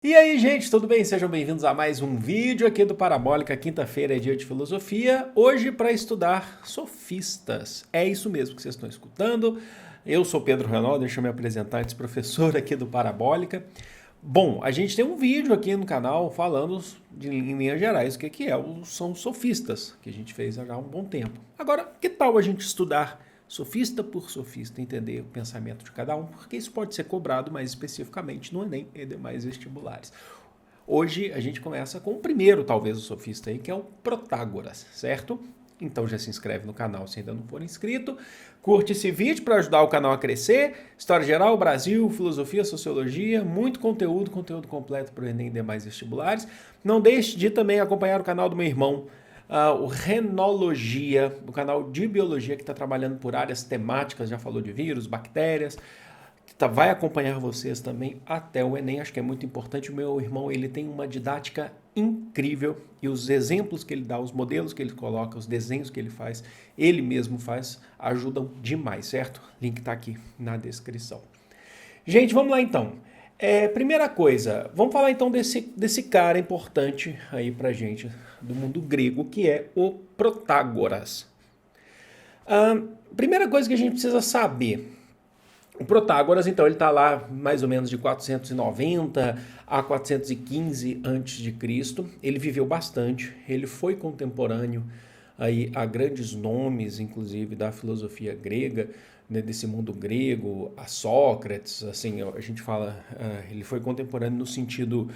E aí, gente, tudo bem? Sejam bem-vindos a mais um vídeo aqui do Parabólica. Quinta-feira é dia de filosofia, hoje para estudar sofistas. É isso mesmo que vocês estão escutando. Eu sou Pedro Renaud, deixa eu me apresentar antes, professor aqui do Parabólica. Bom, a gente tem um vídeo aqui no canal falando em linhas gerais o que são os sofistas, que a gente fez há um bom tempo. Agora, que tal a gente estudar sofista por sofista, entender o pensamento de cada um, porque isso pode ser cobrado mais especificamente no Enem e demais vestibulares. Hoje a gente começa com o primeiro, talvez, o sofista aí, que é o Protágoras, certo? Então já se inscreve no canal se ainda não for inscrito. Curte esse vídeo para ajudar o canal a crescer. História geral, Brasil, filosofia, sociologia, muito conteúdo completo para o Enem e demais vestibulares. Não deixe de também acompanhar o canal do meu irmão, o Renologia, o canal de biologia que está trabalhando por áreas temáticas, já falou de vírus, bactérias, vai acompanhar vocês também até o Enem, acho que é muito importante. O meu irmão, ele tem uma didática incrível e os exemplos que ele dá, os modelos que ele coloca, os desenhos que ele faz, ele mesmo faz, ajudam demais, certo? Link está aqui na descrição. Gente, vamos lá então. Primeira coisa, vamos falar então desse cara importante aí pra gente, do mundo grego, que é o Protágoras. Primeira coisa que a gente precisa saber, o Protágoras, então, ele está lá mais ou menos de 490 a 415 a.C. Ele viveu bastante, ele foi contemporâneo aí a grandes nomes, inclusive, da filosofia grega, né, desse mundo grego, a Sócrates, assim, a gente fala, ele foi contemporâneo no sentido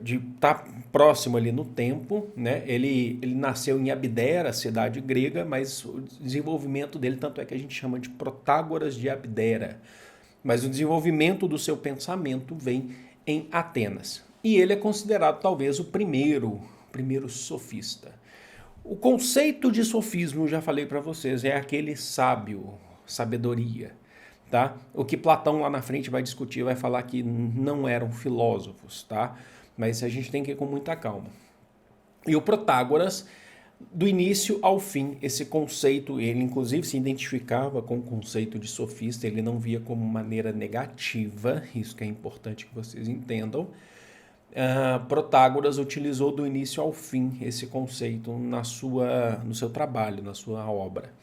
de estar próximo ali no tempo, né? Ele nasceu em Abdera, cidade grega, mas o desenvolvimento dele, tanto é que a gente chama de Protágoras de Abdera, mas o desenvolvimento do seu pensamento vem em Atenas. E ele é considerado talvez o primeiro sofista. O conceito de sofismo, já falei para vocês, é aquele sábio, sabedoria. Tá? O que Platão lá na frente vai discutir, vai falar que não eram filósofos, tá? Mas a gente tem que ir com muita calma. E o Protágoras, do início ao fim, esse conceito, ele inclusive se identificava com o conceito de sofista, ele não via como maneira negativa, isso que é importante que vocês entendam. Protágoras utilizou do início ao fim esse conceito no seu trabalho, na sua obra.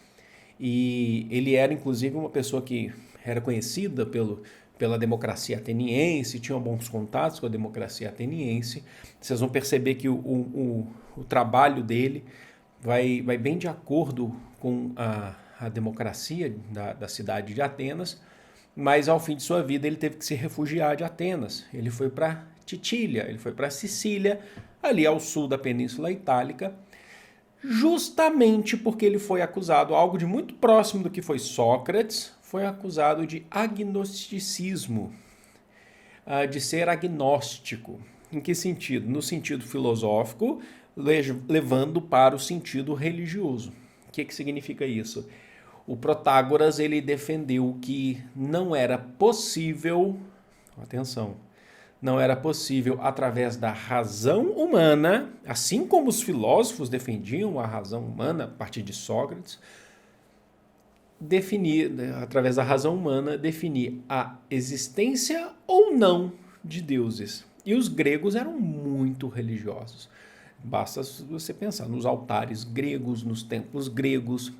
E ele era inclusive uma pessoa que era conhecida pela democracia ateniense, tinha bons contatos com a democracia ateniense. Vocês vão perceber que o trabalho dele vai bem de acordo com a democracia da cidade de Atenas, mas ao fim de sua vida ele teve que se refugiar de Atenas. Ele foi para Titília, ele foi para Sicília, ali ao sul da Península Itálica, justamente porque ele foi acusado, algo de muito próximo do que foi Sócrates, foi acusado de agnosticismo, de ser agnóstico. Em que sentido? No sentido filosófico, levando para o sentido religioso. O que significa isso? O Protágoras, ele defendeu que não era possível, atenção, não era possível, através da razão humana, assim como os filósofos defendiam a razão humana a partir de Sócrates, definir, através da razão humana, definir a existência ou não de deuses. E os gregos eram muito religiosos. Basta você pensar nos altares gregos, nos templos gregos,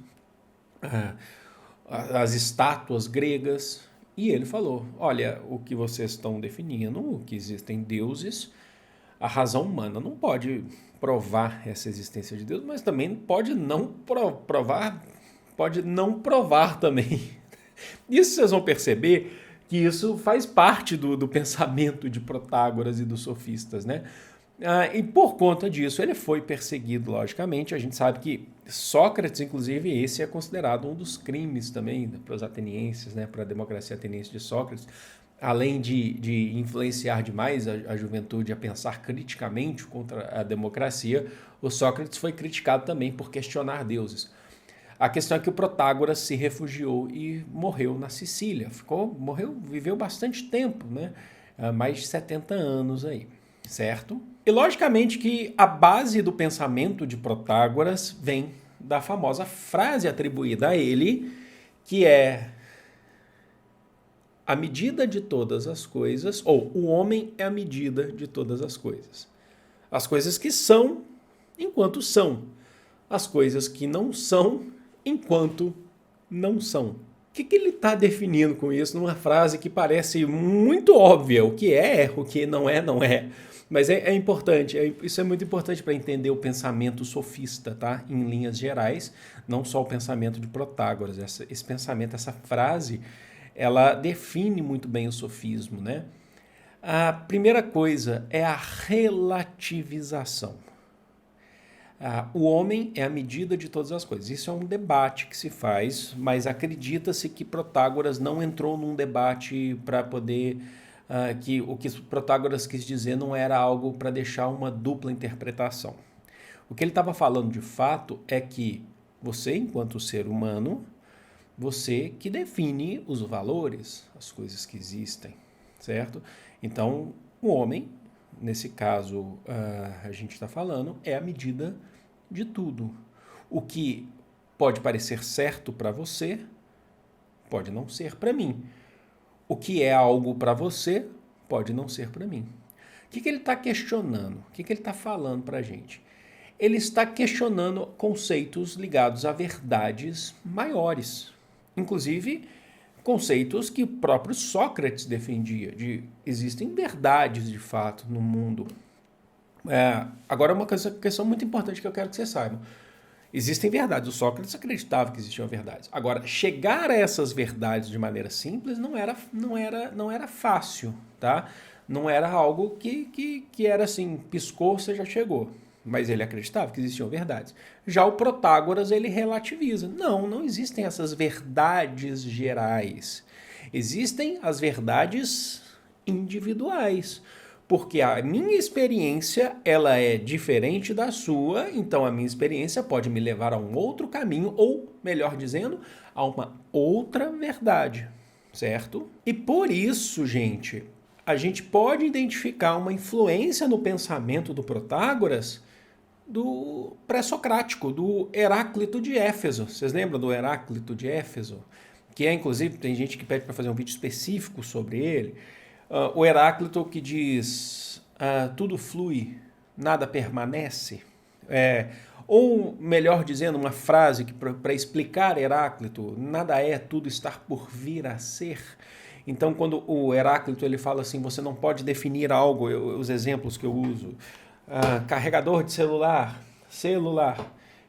as estátuas gregas. E ele falou, olha, o que vocês estão definindo, que existem deuses, a razão humana não pode provar essa existência de Deus, mas também pode não provar também. Isso vocês vão perceber que isso faz parte do pensamento de Protágoras e dos sofistas, né? E por conta disso ele foi perseguido, logicamente. A gente sabe que Sócrates, inclusive, esse é considerado um dos crimes também para os atenienses, né, para a democracia ateniense de Sócrates. Além de influenciar demais a juventude a pensar criticamente contra a democracia, o Sócrates foi criticado também por questionar deuses. A questão é que o Protágoras se refugiou e morreu na Sicília. Viveu bastante tempo, né? Mais de 70 anos aí, certo? E logicamente que a base do pensamento de Protágoras vem da famosa frase atribuída a ele, que é: a medida de todas as coisas, ou o homem é a medida de todas as coisas. As coisas que são, enquanto são. As coisas que não são, enquanto não são. O que ele está definindo com isso numa frase que parece muito óbvia? O que é, o que não é, não é. Mas é importante, isso é muito importante para entender o pensamento sofista, tá? Em linhas gerais, não só o pensamento de Protágoras. Esse pensamento, essa frase, ela define muito bem o sofismo, né? A primeira coisa é a relativização. O homem é a medida de todas as coisas. Isso é um debate que se faz, mas acredita-se que Protágoras não entrou num debate para poder... que o que Protágoras quis dizer não era algo para deixar uma dupla interpretação. O que ele estava falando de fato é que você, enquanto ser humano, você que define os valores, as coisas que existem, certo? Então, o homem, nesse caso a gente está falando, é a medida de tudo. O que pode parecer certo para você, pode não ser para mim. O que é algo para você, pode não ser para mim. O que ele está questionando? O que ele está falando para a gente? Ele está questionando conceitos ligados a verdades maiores. Inclusive, conceitos que o próprio Sócrates defendia. Existem verdades, de fato, no mundo. Agora, uma questão muito importante que eu quero que vocês saibam. Existem verdades. O Sócrates acreditava que existiam verdades. Agora, chegar a essas verdades de maneira simples não era fácil, tá? Não era algo que era assim, piscou, você já chegou. Mas ele acreditava que existiam verdades. Já o Protágoras, ele relativiza. Não existem essas verdades gerais. Existem as verdades individuais. Porque a minha experiência, ela é diferente da sua, então a minha experiência pode me levar a um outro caminho, ou, melhor dizendo, a uma outra verdade, certo? E por isso, gente, a gente pode identificar uma influência no pensamento do Protágoras do pré-socrático, do Heráclito de Éfeso. Vocês lembram do Heráclito de Éfeso? Que é, inclusive, tem gente que pede para fazer um vídeo específico sobre ele. O Heráclito que diz, tudo flui, nada permanece. Ou, melhor dizendo, uma frase que para explicar Heráclito, nada é, tudo está por vir a ser. Então, quando o Heráclito ele fala assim, você não pode definir algo, os exemplos que eu uso, carregador de celular.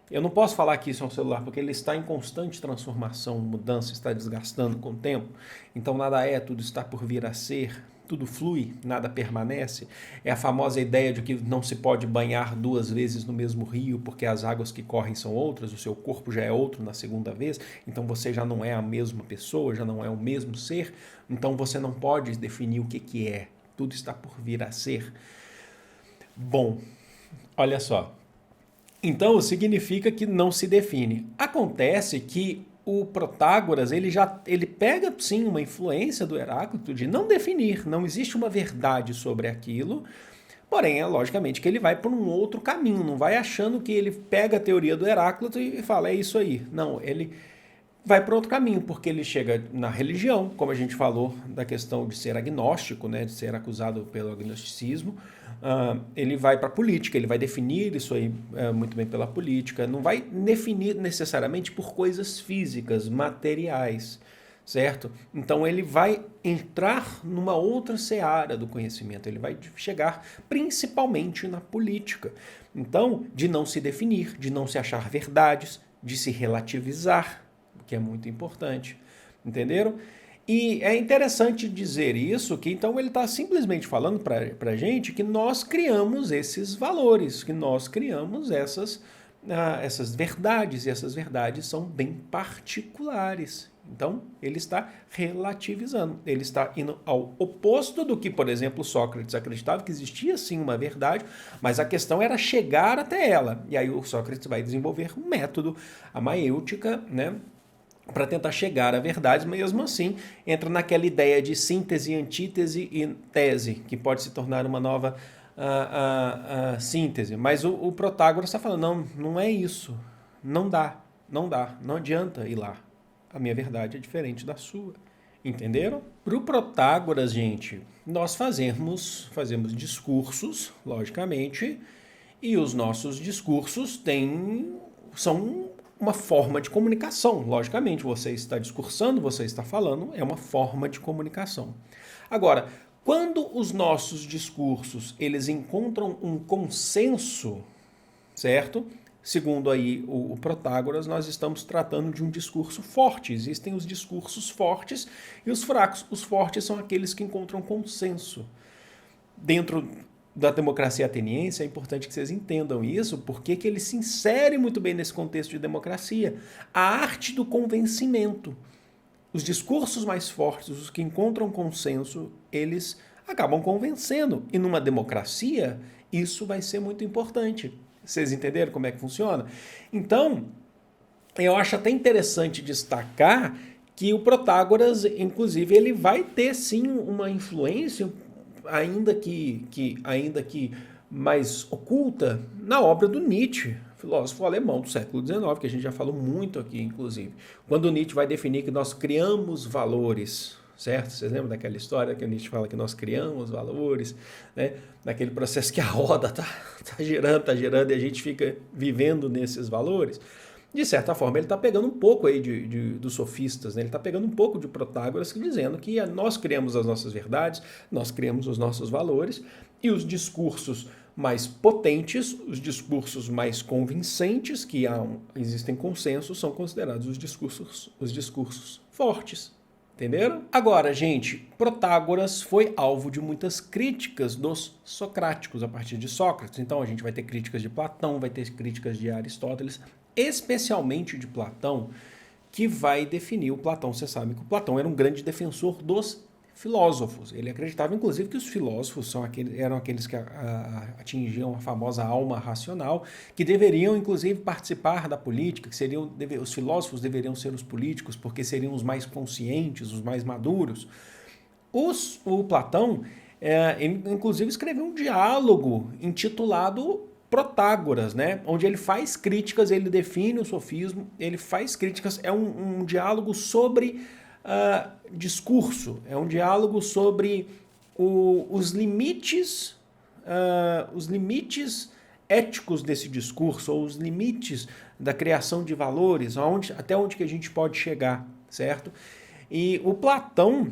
Eu não posso falar que isso é um celular, porque ele está em constante transformação, mudança, está desgastando com o tempo. Então nada é, tudo está por vir a ser, tudo flui, nada permanece. É a famosa ideia de que não se pode banhar duas vezes no mesmo rio, porque as águas que correm são outras, o seu corpo já é outro na segunda vez, então você já não é a mesma pessoa, já não é o mesmo ser, então você não pode definir o que é, tudo está por vir a ser. Bom, olha só. Então, significa que não se define. Acontece que o Protágoras, ele pega, sim, uma influência do Heráclito de não definir, não existe uma verdade sobre aquilo, porém, logicamente, que ele vai por um outro caminho, não vai achando que ele pega a teoria do Heráclito e fala, é isso aí. Não, ele vai para outro caminho, porque ele chega na religião, como a gente falou da questão de ser agnóstico, né, de ser acusado pelo agnosticismo, ele vai para a política, ele vai definir isso aí muito bem pela política, não vai definir necessariamente por coisas físicas, materiais, certo? Então ele vai entrar numa outra seara do conhecimento, ele vai chegar principalmente na política. Então, de não se definir, de não se achar verdades, de se relativizar, o que é muito importante, entenderam? E é interessante dizer isso, que então ele está simplesmente falando para a gente que nós criamos esses valores, que nós criamos essas verdades, e essas verdades são bem particulares. Então, ele está relativizando, ele está indo ao oposto do que, por exemplo, Sócrates acreditava que existia sim uma verdade, mas a questão era chegar até ela. E aí o Sócrates vai desenvolver um método, a maêutica, né? Para tentar chegar à verdade, mesmo assim, entra naquela ideia de síntese, antítese e tese, que pode se tornar uma nova síntese. Mas o Protágoras está falando, não é isso, não adianta ir lá. A minha verdade é diferente da sua. Entenderam? Para o Protágoras, gente, nós fazemos discursos, logicamente, e os nossos discursos são uma forma de comunicação. Logicamente, você está discursando, você está falando, é uma forma de comunicação. Agora, quando os nossos discursos eles encontram um consenso, certo? Segundo aí o Protágoras, nós estamos tratando de um discurso forte. Existem os discursos fortes e os fracos. Os fortes são aqueles que encontram consenso. Dentro da democracia ateniense, é importante que vocês entendam isso, porque que ele se insere muito bem nesse contexto de democracia. A arte do convencimento. Os discursos mais fortes, os que encontram consenso, eles acabam convencendo. E numa democracia, isso vai ser muito importante. Vocês entenderam como é que funciona? Então, eu acho até interessante destacar que o Protágoras, inclusive, ele vai ter sim uma influência, ainda que mais oculta, na obra do Nietzsche, filósofo alemão do século XIX, que a gente já falou muito aqui, inclusive. Quando Nietzsche vai definir que nós criamos valores, certo? Vocês lembram daquela história que o Nietzsche fala que nós criamos valores, né? Daquele processo que a roda tá girando e a gente fica vivendo nesses valores? De certa forma, ele está pegando um pouco aí dos sofistas, né? Ele está pegando um pouco de Protágoras, dizendo que nós criamos as nossas verdades, nós criamos os nossos valores, e os discursos mais potentes, os discursos mais convincentes, que existem consensos, são considerados os discursos fortes. Entenderam? Agora, gente, Protágoras foi alvo de muitas críticas dos socráticos a partir de Sócrates. Então a gente vai ter críticas de Platão, vai ter críticas de Aristóteles, especialmente de Platão, que vai definir o Platão. Você sabe que o Platão era um grande defensor dos filósofos. Ele acreditava, inclusive, que os filósofos eram aqueles que atingiam a famosa alma racional, que deveriam, inclusive, participar da política, que os filósofos deveriam ser os políticos, porque seriam os mais conscientes, os mais maduros. O Platão, ele, inclusive, escreveu um diálogo intitulado Protágoras, né? Onde ele faz críticas, ele define o sofismo, ele faz críticas, é um diálogo sobre discurso, é um diálogo sobre os limites éticos desse discurso, ou os limites da criação de valores, até onde que a gente pode chegar, certo? E o Platão,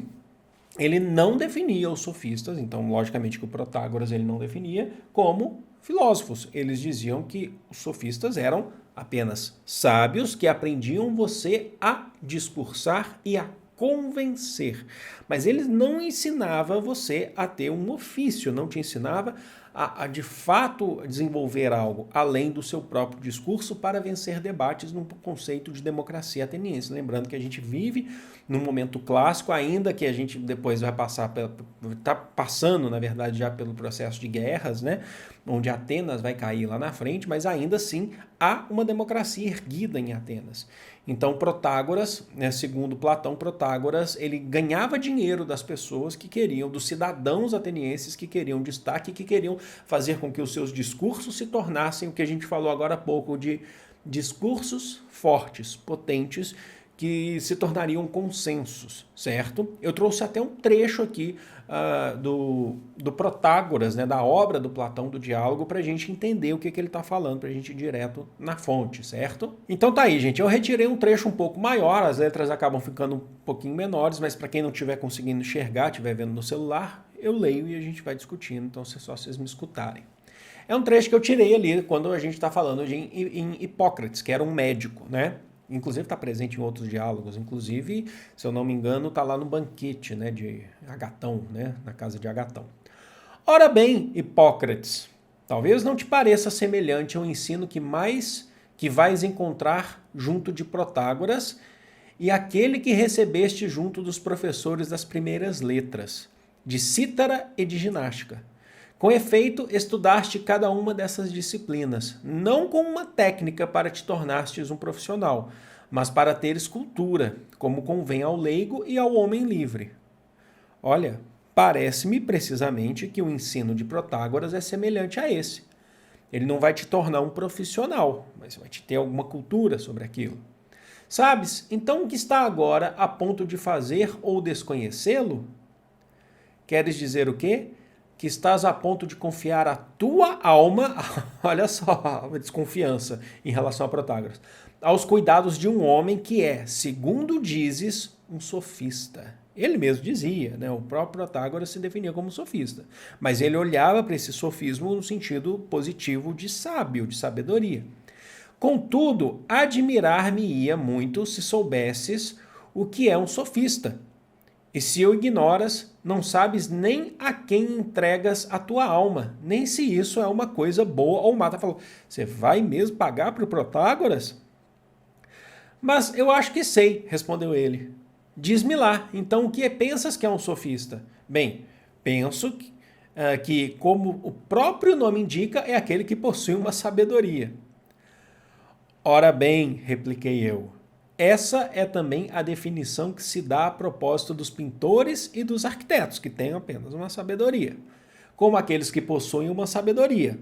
ele não definia os sofistas, então logicamente que o Protágoras ele não definia como filósofos. Eles diziam que os sofistas eram apenas sábios que aprendiam você a discursar e a convencer. Mas eles não ensinavam você a ter um ofício, não te ensinava a de fato desenvolver algo além do seu próprio discurso para vencer debates num conceito de democracia ateniense. Lembrando que a gente vive num momento clássico, ainda que a gente depois vai está passando, na verdade, já pelo processo de guerras, né? Onde Atenas vai cair lá na frente, mas ainda assim há uma democracia erguida em Atenas. Então Protágoras, né, segundo Platão, Protágoras, ele ganhava dinheiro das pessoas que queriam, dos cidadãos atenienses que queriam destaque, que queriam fazer com que os seus discursos se tornassem o que a gente falou agora há pouco, de discursos fortes, potentes, que se tornariam consensos, certo? Eu trouxe até um trecho aqui do Protágoras, né, da obra do Platão, do diálogo, para a gente entender o que ele está falando, para a gente ir direto na fonte, certo? Então tá aí, gente, eu retirei um trecho um pouco maior, as letras acabam ficando um pouquinho menores, mas para quem não estiver conseguindo enxergar, estiver vendo no celular, eu leio e a gente vai discutindo, então é só vocês me escutarem. É um trecho que eu tirei ali quando a gente está falando em Hipócrates, que era um médico, né? Inclusive está presente em outros diálogos, inclusive, se eu não me engano, está lá no banquete, né, de Agatão, né, na casa de Agatão. Ora bem, Hipócrates, talvez não te pareça semelhante ao ensino que vais encontrar junto de Protágoras e aquele que recebeste junto dos professores das primeiras letras, de cítara e de ginástica. Com efeito, estudaste cada uma dessas disciplinas, não com uma técnica para te tornastes um profissional, mas para teres cultura, como convém ao leigo e ao homem livre. Olha, parece-me precisamente que o ensino de Protágoras é semelhante a esse. Ele não vai te tornar um profissional, mas vai te ter alguma cultura sobre aquilo. Sabes, então o que está agora a ponto de fazer ou desconhecê-lo? Queres dizer o quê? Que estás a ponto de confiar a tua alma, olha só a desconfiança em relação a Protágoras, aos cuidados de um homem que é, segundo dizes, um sofista. Ele mesmo dizia, né? O próprio Protágoras se definia como sofista, mas ele olhava para esse sofismo no sentido positivo de sábio, de sabedoria. Contudo, admirar-me-ia muito se soubesses o que é um sofista. E se o ignoras, não sabes nem a quem entregas a tua alma, nem se isso é uma coisa boa ou má. Tá falando, você vai mesmo pagar para o Protágoras? Mas eu acho que sei, respondeu ele. Diz-me lá, então o que pensas que é um sofista? Bem, penso que, como o próprio nome indica, é aquele que possui uma sabedoria. Ora bem, repliquei eu, essa é também a definição que se dá a propósito dos pintores e dos arquitetos, que têm apenas uma sabedoria, como aqueles que possuem uma sabedoria.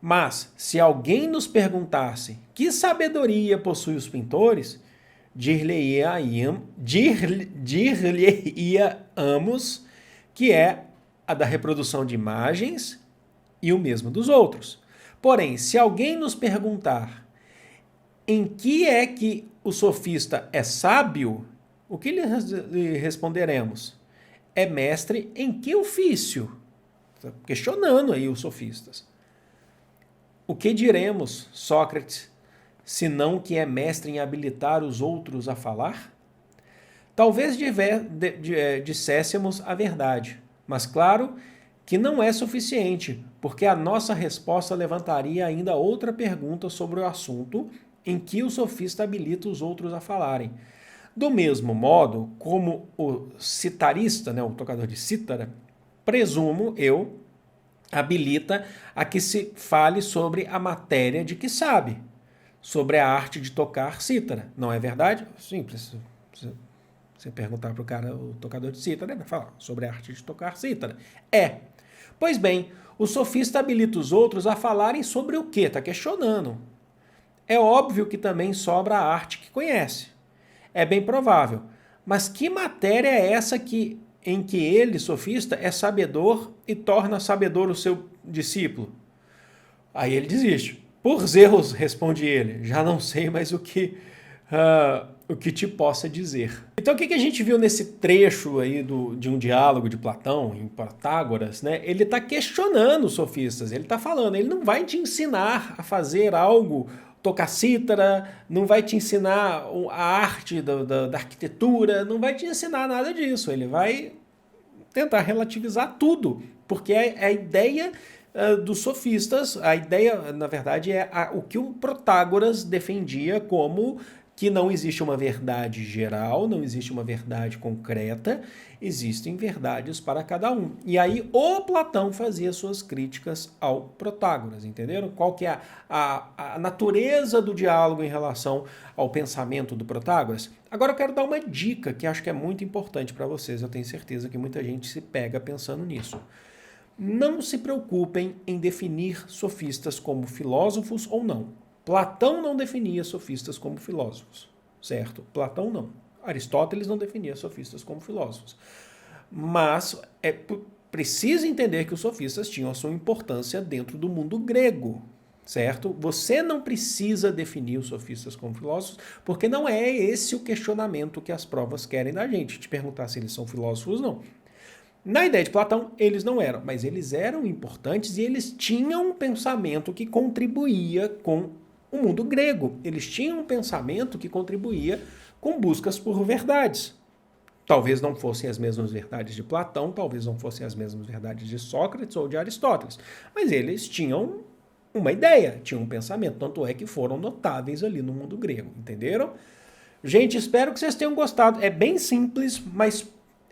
Mas, se alguém nos perguntasse que sabedoria possuem os pintores, dir-lhe-íamos que é a da reprodução de imagens e o mesmo dos outros. Porém, se alguém nos perguntar em que é que o sofista é sábio, o que lhe responderemos? É mestre em que ofício? Questionando aí os sofistas. O que diremos, Sócrates, senão que é mestre em habilitar os outros a falar? Talvez disséssemos a verdade, mas claro que não é suficiente, porque a nossa resposta levantaria ainda outra pergunta sobre o assunto em que o sofista habilita os outros a falarem. Do mesmo modo como o citarista, né, o tocador de cítara, presumo eu, habilita a que se fale sobre a matéria de que sabe, sobre a arte de tocar cítara. Não é verdade? Simples. Você perguntar para o cara, o tocador de cítara, ele vai falar sobre a arte de tocar cítara. É. Pois bem, o sofista habilita os outros a falarem sobre o quê? Está questionando. É óbvio que também sobra a arte que conhece. É bem provável. Mas que matéria é essa em que ele, sofista, é sabedor e torna sabedor o seu discípulo? Aí ele desiste. Por Zeus, responde ele, já não sei mais o que te possa dizer. Então o que a gente viu nesse trecho aí de um diálogo de Platão em Protágoras, né? Ele está questionando os sofistas, ele está falando, ele não vai te ensinar a fazer algo, tocar cítara, não vai te ensinar a arte da arquitetura, não vai te ensinar nada disso. Ele vai tentar relativizar tudo, porque a ideia dos sofistas, a ideia, na verdade, é o que o Protágoras defendia como que não existe uma verdade geral, não existe uma verdade concreta, existem verdades para cada um. E aí o Platão fazia suas críticas ao Protágoras, entenderam? Qual que é a natureza do diálogo em relação ao pensamento do Protágoras? Agora eu quero dar uma dica que acho que é muito importante para vocês, eu tenho certeza que muita gente se pega pensando nisso. Não se preocupem em definir sofistas como filósofos ou não. Platão não definia sofistas como filósofos, certo? Platão não. Aristóteles não definia sofistas como filósofos. Mas é preciso entender que os sofistas tinham a sua importância dentro do mundo grego, certo? Você não precisa definir os sofistas como filósofos, porque não é esse o questionamento que as provas querem da gente, te perguntar se eles são filósofos ou não. Na ideia de Platão, eles não eram, mas eles eram importantes e eles tinham um pensamento que contribuía com o mundo grego. Eles tinham um pensamento que contribuía com buscas por verdades. Talvez não fossem as mesmas verdades de Platão, talvez não fossem as mesmas verdades de Sócrates ou de Aristóteles, mas eles tinham uma ideia, tinham um pensamento, tanto é que foram notáveis ali no mundo grego, entenderam? Gente, espero que vocês tenham gostado. É bem simples, mas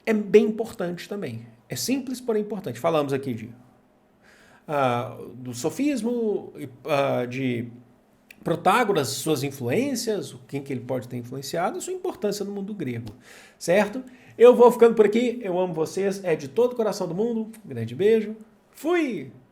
é bem importante também. É simples, porém importante. Falamos aqui do sofismo, de Protágoras, suas influências, quem que ele pode ter influenciado, sua importância no mundo grego, certo? Eu vou ficando por aqui, eu amo vocês, é de todo o coração do mundo, um grande beijo, fui!